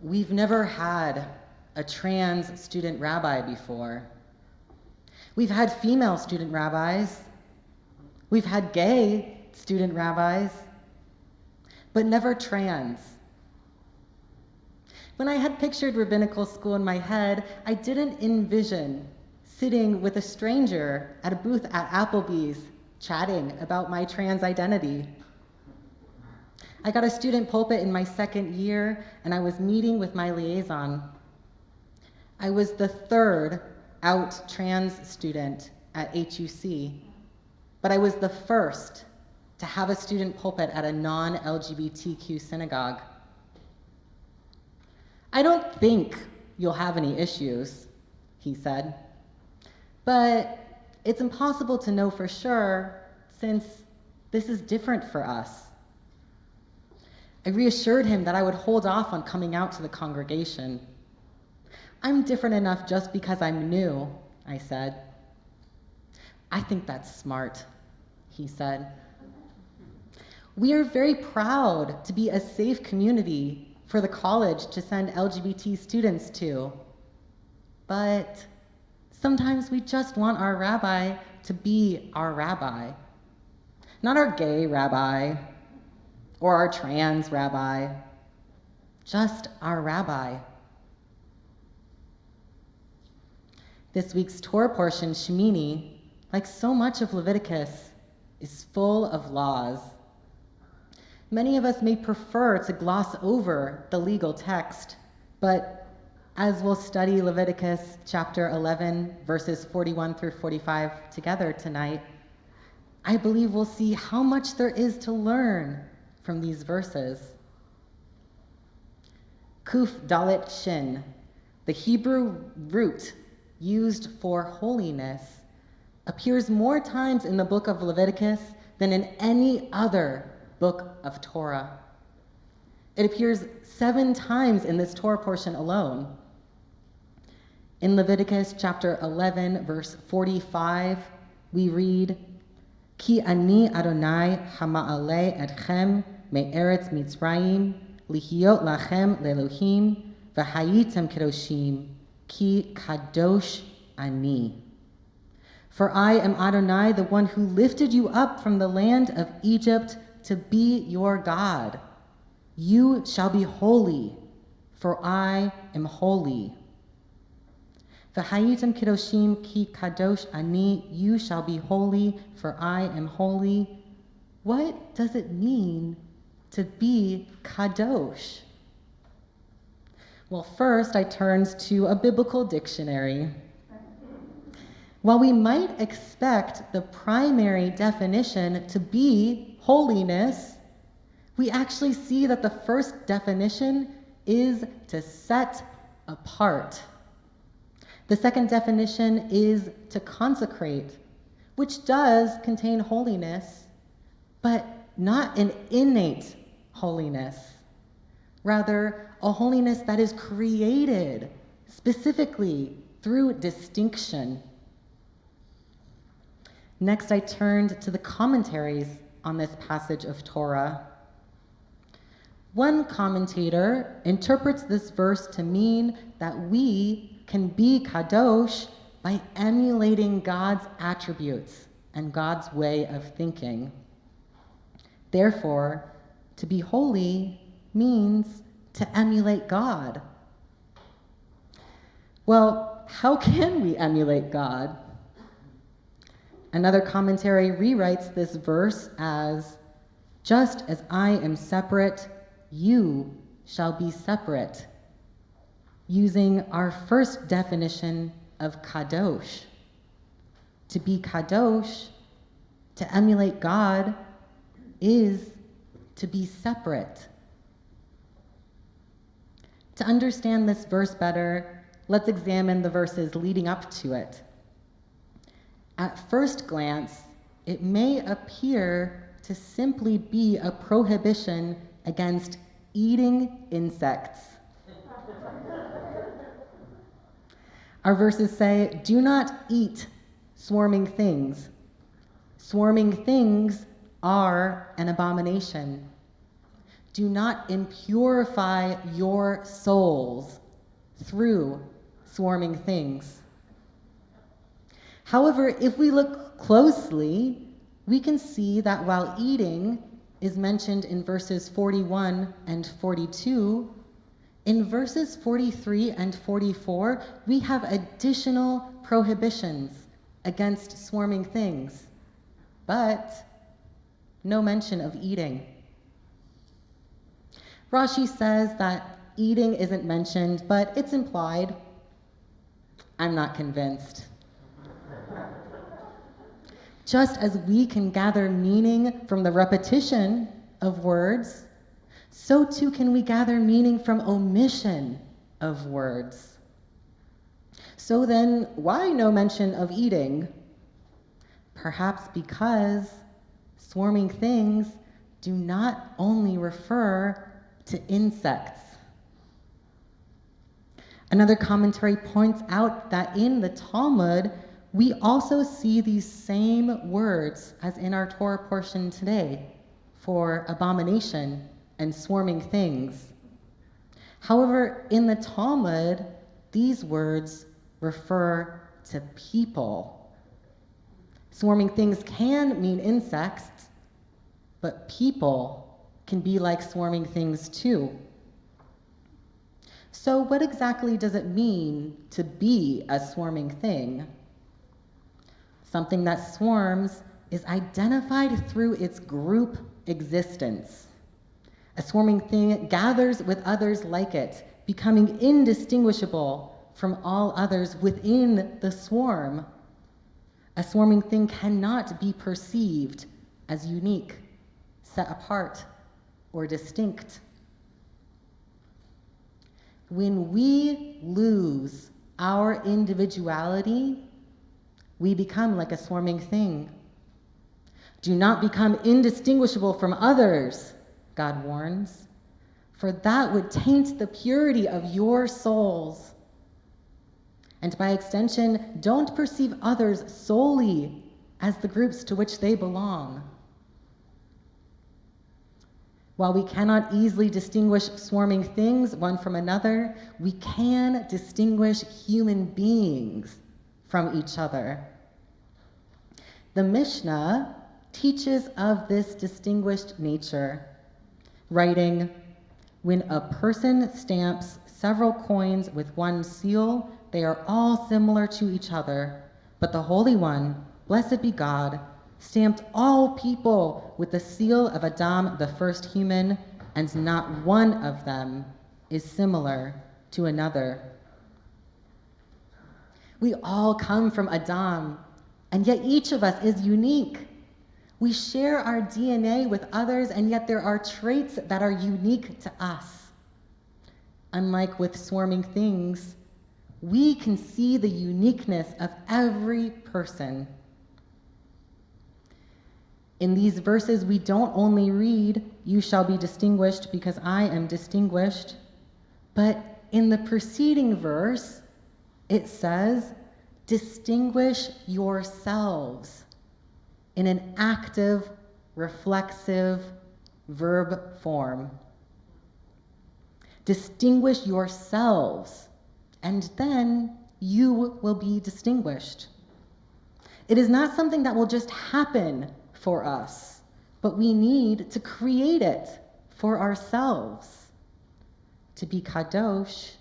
We've never had a trans student rabbi before. We've had female student rabbis. We've had gay student rabbis, but never trans. When I had pictured rabbinical school in my head, I didn't envision sitting with a stranger at a booth at Applebee's chatting about my trans identity. I got a student pulpit in my second year, and I was meeting with my liaison. I was the third out trans student at HUC, but I was the first to have a student pulpit at a non-LGBTQ synagogue. I don't think you'll have any issues, he said, but it's impossible to know for sure since this is different for us. I reassured him that I would hold off on coming out to the congregation. I'm different enough just because I'm new, I said. I think that's smart, he said. We are very proud to be a safe community for the college to send LGBT students to. But sometimes we just want our rabbi to be our rabbi. Not our gay rabbi or our trans rabbi, just our rabbi. This week's Torah portion, Shemini, like so much of Leviticus, is full of laws. Many of us may prefer to gloss over the legal text, but as we'll study Leviticus chapter 11, verses 41 through 45 together tonight, I believe we'll see how much there is to learn from these verses. Kuf Dalet Shin, the Hebrew root used for holiness, appears more times in the book of Leviticus than in any other book of Torah. It appears 7 times in this Torah portion alone. In Leviticus chapter 11, verse 45, we read, Ki ani Adonai hama'ale etchem me'eretz Mitzrayim lihiot lachem le'elohim v'hayitem kedoshim ki kadosh ani. For I am Adonai, the one who lifted you up from the land of Egypt to be your God. You shall be holy, for I am holy. V'hayitem kedoshim ki kadosh ani, you shall be holy, for I am holy. What does it mean to be kadosh? Well, first I turned to a biblical dictionary. While we might expect the primary definition to be holiness, we actually see that the first definition is to set apart. The second definition is to consecrate, which does contain holiness, but not an innate holiness. Rather, a holiness that is created specifically through distinction. Next, I turned to the commentaries on this passage of Torah. One commentator interprets this verse to mean that we can be kadosh by emulating God's attributes and God's way of thinking. Therefore, to be holy means to emulate God. Well, how can we emulate God? Another commentary rewrites this verse as, just as I am separate, you shall be separate, using our first definition of kadosh. To be kadosh, to emulate God, is to be separate. To understand this verse better, let's examine the verses leading up to it. At first glance, it may appear to simply be a prohibition against eating insects. Our verses say, do not eat swarming things. Swarming things are an abomination. do not impurify your souls through swarming things. However, if we look closely, we can see that while eating is mentioned in verses 41 and 42, in verses 43 and 44, we have additional prohibitions against swarming things, but no mention of eating. Rashi says that eating isn't mentioned, but it's implied. I'm not convinced. Just as we can gather meaning from the repetition of words, so too can we gather meaning from omission of words. So then, why no mention of eating? Perhaps because swarming things do not only refer to insects. Another commentary points out that in the Talmud, we also see these same words as in our Torah portion today for abomination and swarming things. However, in the Talmud, these words refer to people. Swarming things can mean insects, but people can be like swarming things too. So what exactly does it mean to be a swarming thing? Something that swarms is identified through its group existence. A swarming thing gathers with others like it, becoming indistinguishable from all others within the swarm. A swarming thing cannot be perceived as unique, set apart, or distinct. When we lose our individuality, we become like a swarming thing. Do not become indistinguishable from others, God warns, for that would taint the purity of your souls. And by extension, don't perceive others solely as the groups to which they belong. While we cannot easily distinguish swarming things one from another, we can distinguish human beings from each other. The Mishnah teaches of this distinguished nature, writing, "When a person stamps several coins with one seal, they are all similar to each other, but the Holy One, blessed be God, stamped all people with the seal of Adam, the first human, and not one of them is similar to another." We all come from Adam, and yet each of us is unique. We share our DNA with others, and yet there are traits that are unique to us. Unlike with swarming things, we can see the uniqueness of every person. In these verses, we don't only read, "You shall be distinguished because I am distinguished," but in the preceding verse, it says, "Distinguish yourselves," in an active, reflexive verb form. Distinguish yourselves, and then you will be distinguished. It is not something that will just happen for us, but we need to create it for ourselves. To be kadosh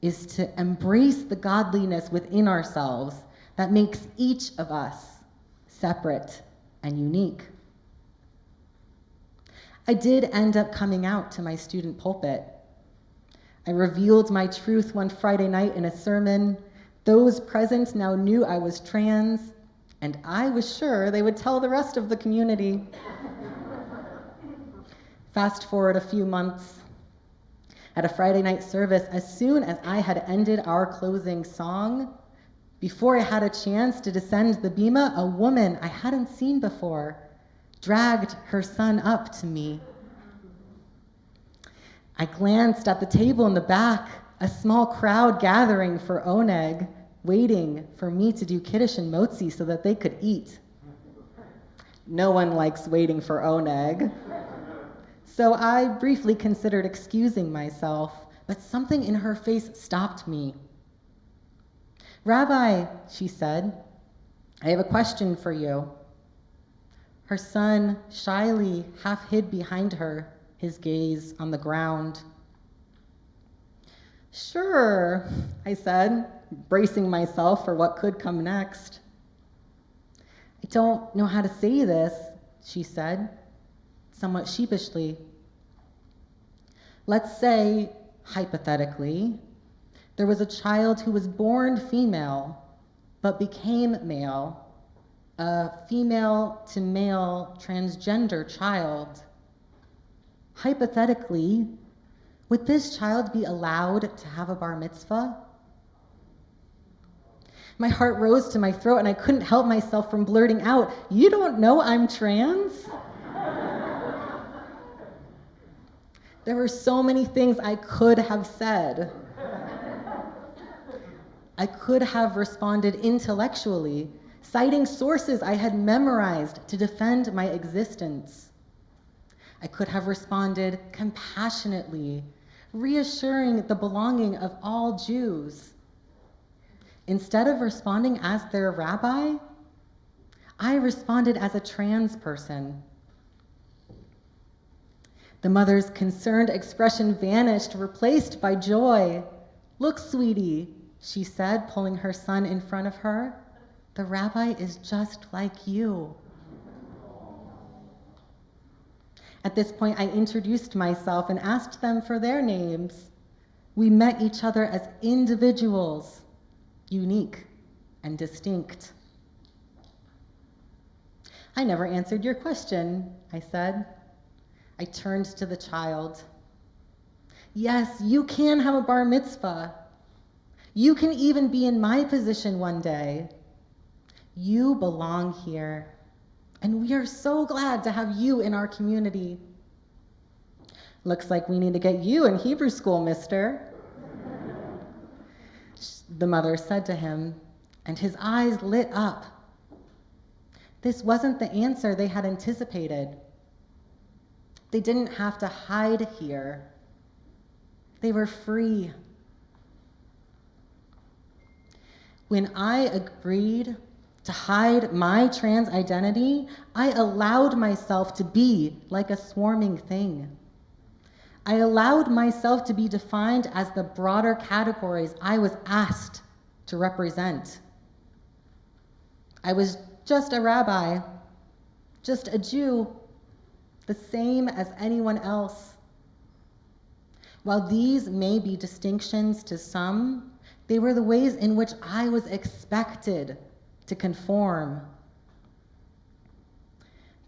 is to embrace the godliness within ourselves that makes each of us separate and unique. I did end up coming out to my student pulpit. I revealed my truth one Friday night in a sermon. Those present now knew I was trans, and I was sure they would tell the rest of the community. Fast forward a few months. At a Friday night service, as soon as I had ended our closing song, before I had a chance to descend the bima, a woman I hadn't seen before dragged her son up to me. I glanced at the table in the back, a small crowd gathering for oneg, waiting for me to do kiddush and motzi so that they could eat. No one likes waiting for oneg. So I briefly considered excusing myself, but something in her face stopped me. "Rabbi," she said, "I have a question for you." Her son shyly half hid behind her, his gaze on the ground. "Sure," I said, bracing myself for what could come next. "I don't know how to say this," she said, somewhat sheepishly. "Let's say, hypothetically, there was a child who was born female, but became male, a female-to-male transgender child. Hypothetically, would this child be allowed to have a bar mitzvah?" My heart rose to my throat and I couldn't help myself from blurting out, "You don't know I'm trans?" There were so many things I could have said. I could have responded intellectually, citing sources I had memorized to defend my existence. I could have responded compassionately, reassuring the belonging of all Jews. Instead of responding as their rabbi, I responded as a trans person. The mother's concerned expression vanished, replaced by joy. "Look, sweetie," she said, pulling her son in front of her. "The rabbi is just like you." At this point, I introduced myself and asked them for their names. We met each other as individuals, unique and distinct. "I never answered your question," I said. I turned to the child. "Yes, you can have a bar mitzvah. You can even be in my position one day. You belong here, and we are so glad to have you in our community." "Looks like we need to get you in Hebrew school, mister," the mother said to him, and his eyes lit up. This wasn't the answer they had anticipated. They didn't have to hide here. They were free. When I agreed to hide my trans identity, I allowed myself to be like a swarming thing. I allowed myself to be defined as the broader categories I was asked to represent. I was just a rabbi, just a Jew, the same as anyone else. While these may be distinctions to some, they were the ways in which I was expected to conform.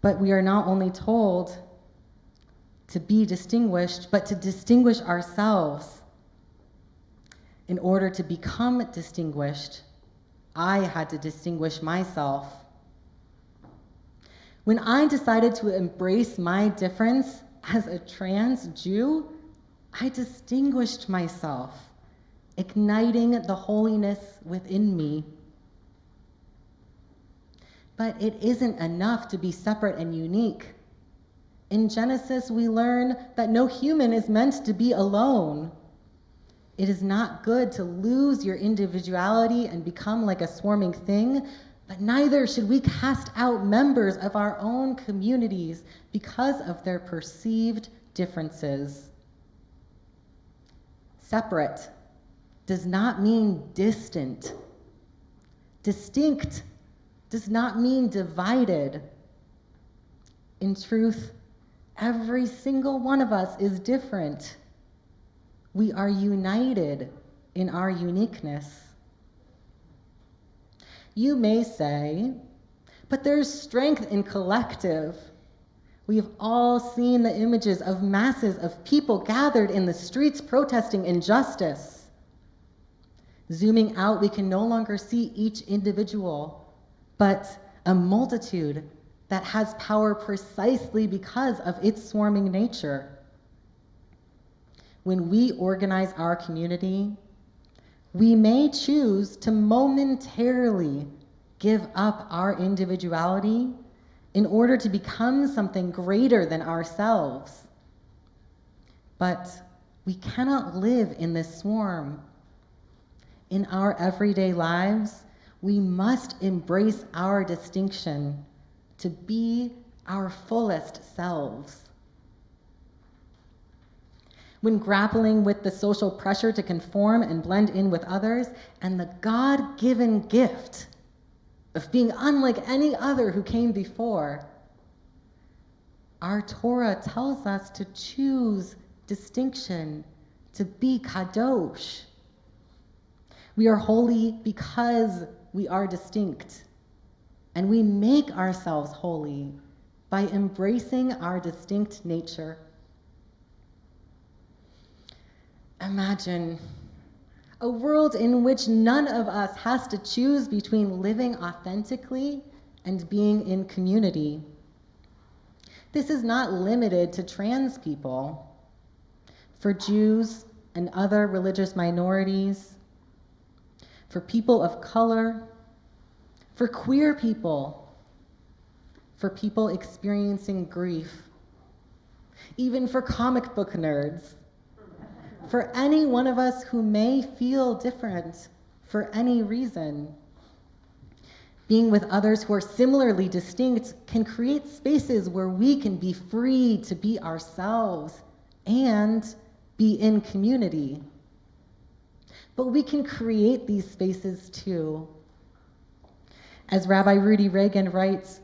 But we are not only told to be distinguished, but to distinguish ourselves. In order to become distinguished, I had to distinguish myself. When I decided to embrace my difference as a trans Jew, I distinguished myself, igniting the holiness within me. But it isn't enough to be separate and unique. In Genesis, we learn that no human is meant to be alone. It is not good to lose your individuality and become like a swarming thing, but neither should we cast out members of our own communities because of their perceived differences. Separate does not mean distant. Distinct does not mean divided. In truth, every single one of us is different. We are united in our uniqueness. You may say, but there's strength in collective. We've all seen the images of masses of people gathered in the streets protesting injustice. Zooming out, we can no longer see each individual, but a multitude that has power precisely because of its swarming nature. When we organize our community, we may choose to momentarily give up our individuality in order to become something greater than ourselves. But we cannot live in this swarm. In our everyday lives, we must embrace our distinction to be our fullest selves. When grappling with the social pressure to conform and blend in with others, and the God-given gift of being unlike any other who came before, our Torah tells us to choose distinction, to be kadosh. We are holy because we are distinct, and we make ourselves holy by embracing our distinct nature. Imagine a world in which none of us has to choose between living authentically and being in community. This is not limited to trans people. For Jews and other religious minorities, for people of color, for queer people, for people experiencing grief, even for comic book nerds, for any one of us who may feel different for any reason. Being with others who are similarly distinct can create spaces where we can be free to be ourselves and be in community. But we can create these spaces too. As Rabbi Rudy Reagan writes,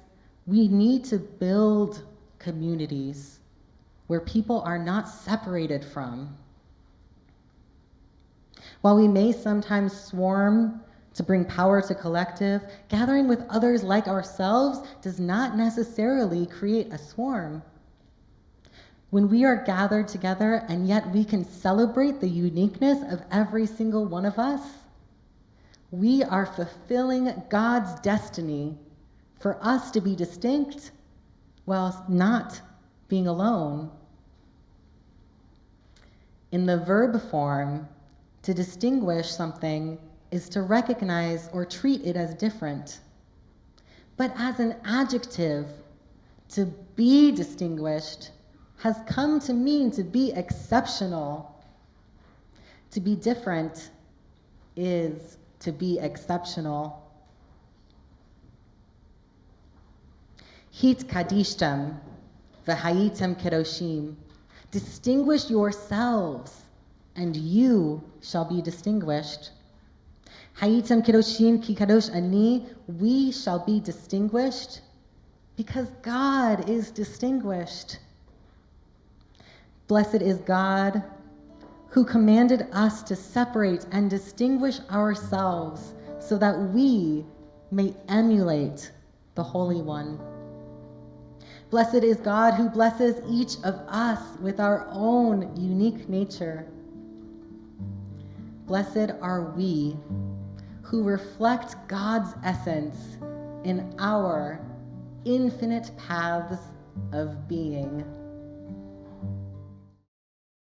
we need to build communities where people are not separated from. While we may sometimes swarm to bring power to collective, gathering with others like ourselves does not necessarily create a swarm. When we are gathered together and yet we can celebrate the uniqueness of every single one of us, we are fulfilling God's destiny for us to be distinct while not being alone. In the verb form, to distinguish something is to recognize or treat it as different. But as an adjective, to be distinguished has come to mean to be exceptional. To be different is to be exceptional. Hit kadishtem v'hayitem kedoshim. Distinguish yourselves, and you shall be distinguished. Hayitem kedoshim ki kadosh ani. We shall be distinguished because God is distinguished. Blessed is God who commanded us to separate and distinguish ourselves so that we may emulate the Holy One. Blessed is God who blesses each of us with our own unique nature. Blessed are we who reflect God's essence in our infinite paths of being.